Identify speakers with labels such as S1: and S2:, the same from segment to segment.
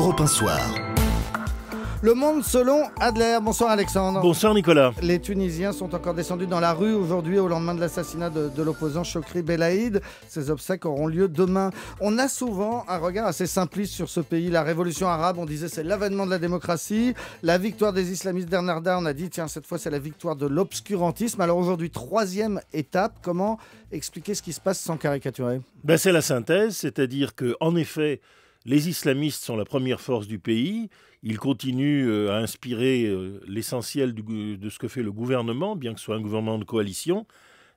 S1: Europe 1 Soir.
S2: Le Monde selon Adler. Bonsoir Alexandre.
S3: Bonsoir Nicolas.
S2: Les Tunisiens sont encore descendus dans la rue aujourd'hui au lendemain de l'assassinat de l'opposant Chokri Belaïd. Ces obsèques auront lieu demain. On a souvent un regard assez simpliste sur ce pays. La révolution arabe, on disait c'est l'avènement de la démocratie. La victoire des islamistes d'Ennahda, on a dit tiens cette fois c'est la victoire de l'obscurantisme. Alors aujourd'hui, troisième étape, comment expliquer ce qui se passe sans caricaturer ?
S3: C'est la synthèse, c'est-à-dire qu'en effet, les islamistes sont la première force du pays. Ils continuent à inspirer l'essentiel de ce que fait le gouvernement, bien que ce soit un gouvernement de coalition.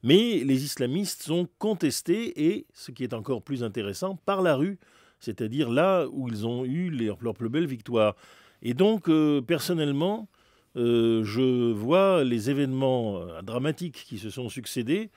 S3: Mais les islamistes sont contestés et, ce qui est encore plus intéressant, par la rue, c'est-à-dire là où ils ont eu leur plus belle victoire. Et donc, personnellement, je vois les événements dramatiques qui se sont succédés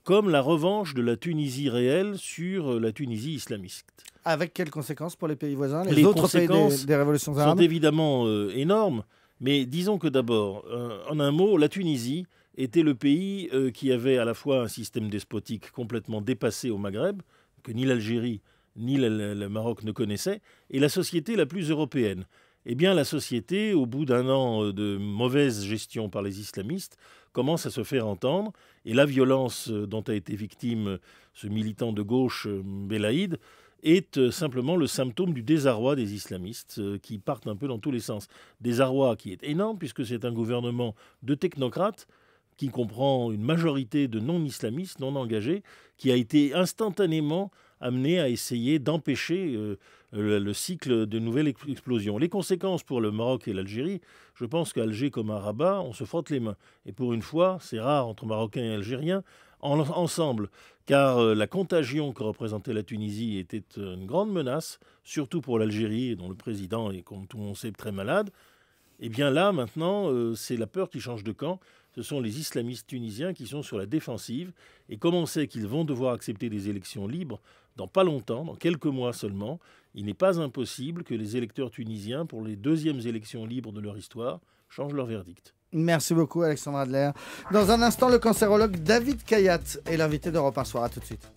S3: comme la revanche de la Tunisie réelle sur la Tunisie islamiste.
S2: Avec quelles conséquences pour les pays voisins, les autres pays des révolutions arabes ?
S3: Sont évidemment énormes, mais disons que d'abord, en un mot, la Tunisie était le pays qui avait à la fois un système despotique complètement dépassé au Maghreb, que ni l'Algérie ni le Maroc ne connaissaient, et la société la plus européenne. Eh bien, la société, au bout d'un an de mauvaise gestion par les islamistes, commence à se faire entendre, et la violence dont a été victime ce militant de gauche, Belaïd, est simplement le symptôme du désarroi des islamistes qui partent un peu dans tous les sens. Désarroi qui est énorme puisque c'est un gouvernement de technocrates qui comprend une majorité de non-islamistes, non engagés, qui a été instantanément amené à essayer d'empêcher le cycle de nouvelles explosions. Les conséquences pour le Maroc et l'Algérie, je pense qu'Alger comme à Rabat, on se frotte les mains. Et pour une fois, c'est rare entre Marocains et Algériens, ensemble, car la contagion que représentait la Tunisie était une grande menace, surtout pour l'Algérie, dont le président est, comme tout le monde sait, très malade. Et bien là, maintenant, c'est la peur qui change de camp. Ce sont les islamistes tunisiens qui sont sur la défensive. Et comme on sait qu'ils vont devoir accepter des élections libres dans pas longtemps, dans quelques mois seulement, il n'est pas impossible que les électeurs tunisiens, pour les deuxièmes élections libres de leur histoire, changent leur verdict.
S2: Merci beaucoup Alexandre Adler. Dans un instant, le cancérologue David Kayat est l'invité d'Europe 1 Soir. À tout de suite.